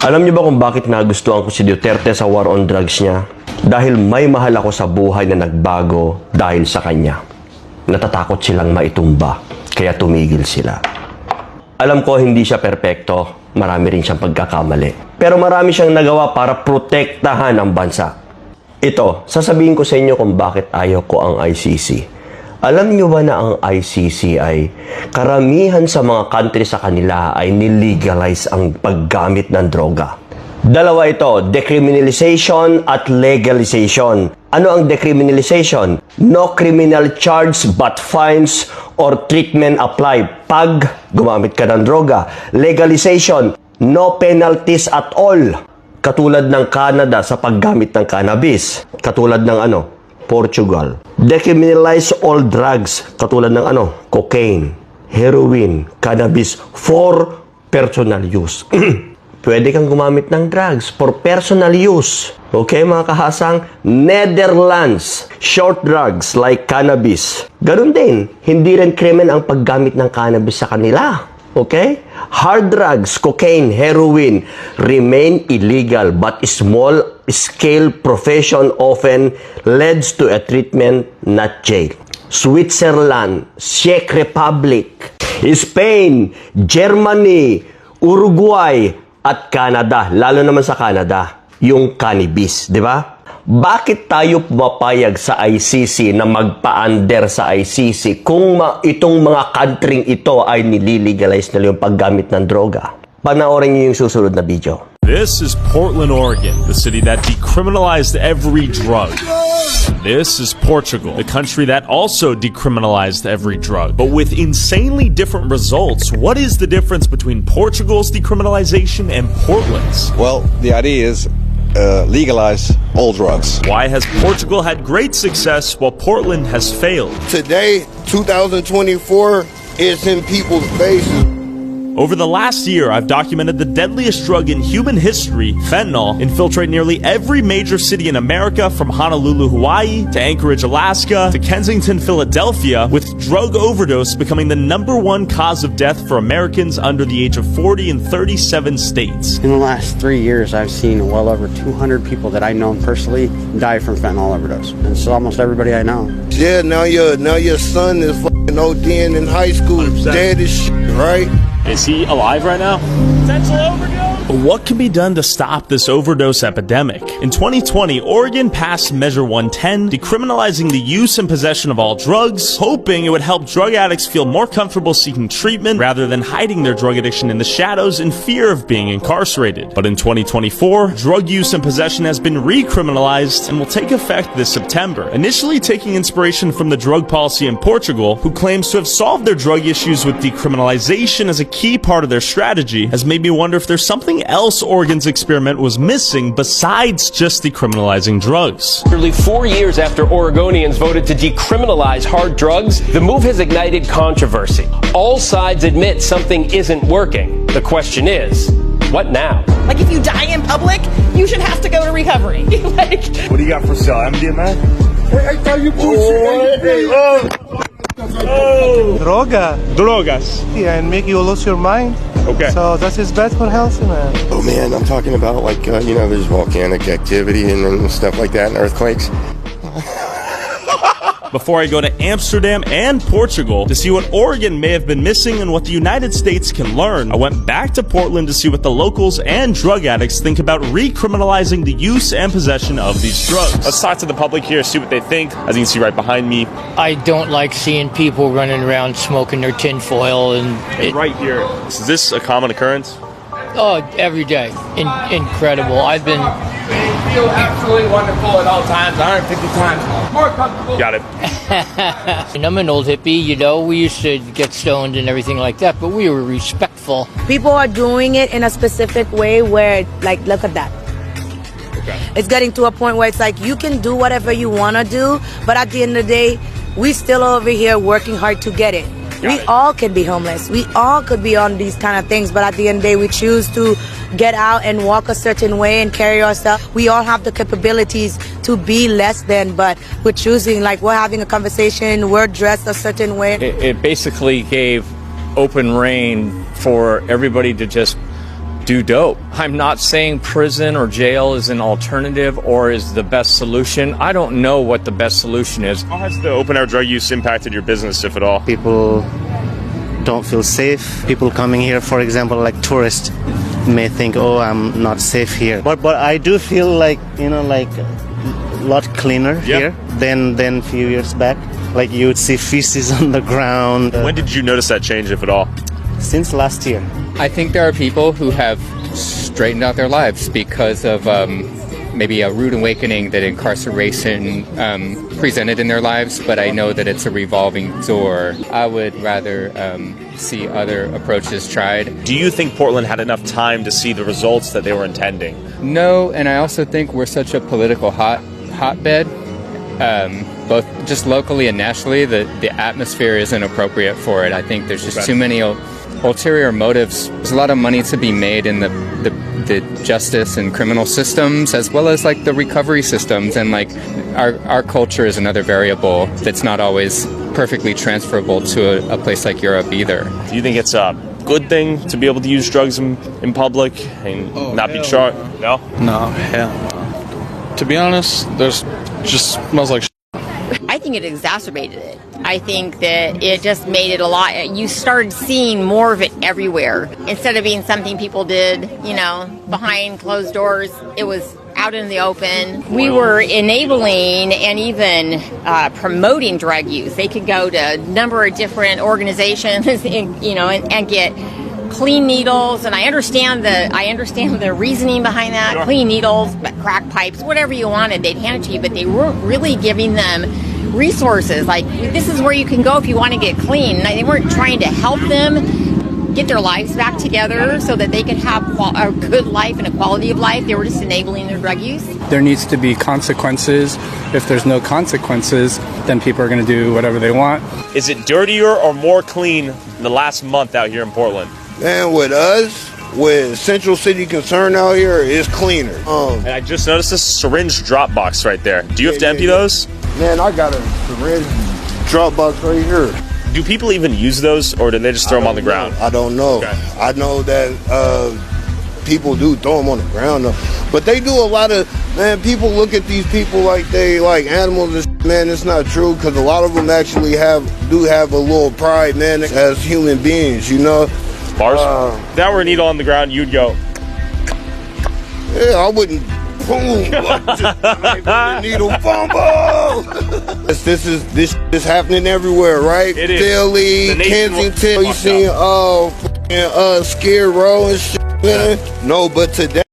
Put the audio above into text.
Alam niyo ba kung bakit nagustuhan ko si Duterte sa war on drugs niya? Dahil may mahal ako sa buhay na nagbago dahil sa kanya. Natatakot silang maitumba, kaya tumigil sila. Alam ko hindi siya perpekto, marami rin siyang pagkakamali. Pero marami siyang nagawa para protektahan ang bansa. Ito, sasabihin ko sa inyo kung bakit ayaw ko ang ICC. Alam niyo ba na ang ICC ay karamihan sa mga country sa kanila ay nilegalize ang paggamit ng droga? Dalawa ito, decriminalization at legalization. Ano ang decriminalization? No criminal charge but fines or treatment applied pag gumamit ka ng droga. Legalization, no penalties at all. Katulad ng Canada sa paggamit ng cannabis. Katulad ng Portugal. Decriminalize all drugs. Katulad ng cocaine, heroin, cannabis for personal use. Pwede kang gumamit ng drugs for personal use. Okay, mga kahasang? Netherlands, short drugs like cannabis. Ganun din, hindi rin krimen ang paggamit ng cannabis sa kanila. Okay? Hard drugs, cocaine, heroin remain illegal but small-scale profession often leads to a treatment, not jail. Switzerland, Czech Republic, Spain, Germany, Uruguay, at Canada. Lalo naman sa Canada, yung cannabis, di ba? Bakit tayo pumapayag sa ICC na magpa-under sa ICC kung itong mga country ito ay nililegalize na yung paggamit ng droga? Panoorin niyo yung susunod na video. This is Portland, Oregon, the city that decriminalized every drug. This is Portugal, the country that also decriminalized every drug, but with insanely different results. What is the difference between Portugal's decriminalization and Portland's? Well, the idea is legalize all drugs. Why has Portugal had great success while Portland has failed? Today, 2024, is in people's faces. Over the last year, I've documented the deadliest drug in human history, fentanyl, infiltrate nearly every major city in America from Honolulu, Hawaii, to Anchorage, Alaska, to Kensington, Philadelphia, with drug overdose becoming the #1 cause of death for Americans under the age of 40 in 37 states. In the last 3 years, I've seen well over 200 people that I know personally die from fentanyl overdose. And it's almost everybody I know. Yeah, now your son is fucking ODing in high school, 100%. dead as shit, right? Is he alive right now? Potential overdose? What can be done to stop this overdose epidemic? In 2020, Oregon passed Measure 110, decriminalizing the use and possession of all drugs, hoping it would help drug addicts feel more comfortable seeking treatment rather than hiding their drug addiction in the shadows in fear of being incarcerated. But in 2024, drug use and possession has been recriminalized and will take effect this September, initially taking inspiration from the drug policy in Portugal, who claims to have solved their drug issues with decriminalization as a key part of their strategy, has made me wonder if there's something else Oregon's experiment was missing besides just decriminalizing drugs. Nearly 4 years after Oregonians voted to decriminalize hard drugs, the move has ignited controversy. All sides admit something isn't working. The question is, what now? Like, if you die in public, you should have to go to recovery. Like, What do you got for sale? MDMA? I tell you Droga. Drogas. Yeah, and make you lose your mind. Okay. So that is bad for health, man. Oh man, I'm talking about like, there's volcanic activity and stuff like that and earthquakes. Before I go to Amsterdam and Portugal to see what Oregon may have been missing and what the United States can learn, I went back to Portland to see what the locals and drug addicts think about recriminalizing the use and possession of these drugs. Let's talk to the public here, see what they think. As you can see right behind me, I don't like seeing people running around smoking their tinfoil and right here. Is this a common occurrence? every day. Incredible. I've been feel absolutely wonderful at all times, 150 times more comfortable. Got it. and I'm an old hippie, you know. We used to get stoned and everything like that, but we were respectful. People are doing it in a specific way where, like, look at that. Okay. It's getting to a point where it's like you can do whatever you want to do, but at the end of the day, we still over here working hard to get it. We all could be homeless. We all could be on these kind of things, but at the end of the day, we choose to get out and walk a certain way and carry ourselves. We all have the capabilities to be less than, but we're choosing, like, we're having a conversation, we're dressed a certain way. It basically gave open rein for everybody to just do dope. I'm not saying prison or jail is an alternative or is the best solution. I don't know what the best solution is. How has the open-air drug use impacted your business, if at all? People don't feel safe. People coming here, for example, like tourists, may think, oh, I'm not safe here. But I do feel like, like a lot cleaner here than a few years back. Like you would see feces on the ground. When did you notice that change, if at all? Since last year. I think there are people who have straightened out their lives because of maybe a rude awakening that incarceration presented in their lives, but I know that it's a revolving door. I would rather see other approaches tried. Do you think Portland had enough time to see the results that they were intending? No, and I also think we're such a political hotbed, both just locally and nationally, that the atmosphere isn't appropriate for it. I think there's just too many ulterior motives. There's a lot of money to be made in the justice and criminal systems, as well as like the recovery systems, and like our culture is another variable that's not always perfectly transferable to a place like Europe either. Do you think it's a good thing to be able to use drugs in public and not be charged? No? No, hell no. To be honest, there's just smells like I think it exacerbated it. I think that it just made it a lot. You started seeing more of it everywhere. Instead of being something people did, behind closed doors, it was out in the open. We were enabling and even promoting drug use. They could go to a number of different organizations, and get clean needles, and I understand the reasoning behind that. Sure. Clean needles, crack pipes, whatever you wanted, they'd hand it to you, but they weren't really giving them resources. Like, this is where you can go if you want to get clean. And they weren't trying to help them get their lives back together so that they could have a good life and a quality of life. They were just enabling their drug use. there needs to be consequences. If there's no consequences, then people are going to do whatever they want. Is it dirtier or more clean in the last month out here in Portland? Man, with us, with Central City concern out here, it's cleaner. And I just noticed this syringe drop box right there. Do you have to empty those? Man, I got a syringe drop box right here. Do people even use those, or do they just throw them on the ground? I don't know. Okay. I know that people do throw them on the ground, though. But they do a lot of, man, people look at these people like they like animals and shit. Man, it's not true, because a lot of them actually do have a little pride, man, as human beings, you know? Bars? If that were a needle on the ground, you'd go. Yeah, I wouldn't. Boom! Needle fumble. This is happening everywhere, right? It is. Philly, Kensington. You seen Skid Row and shit? No, but today.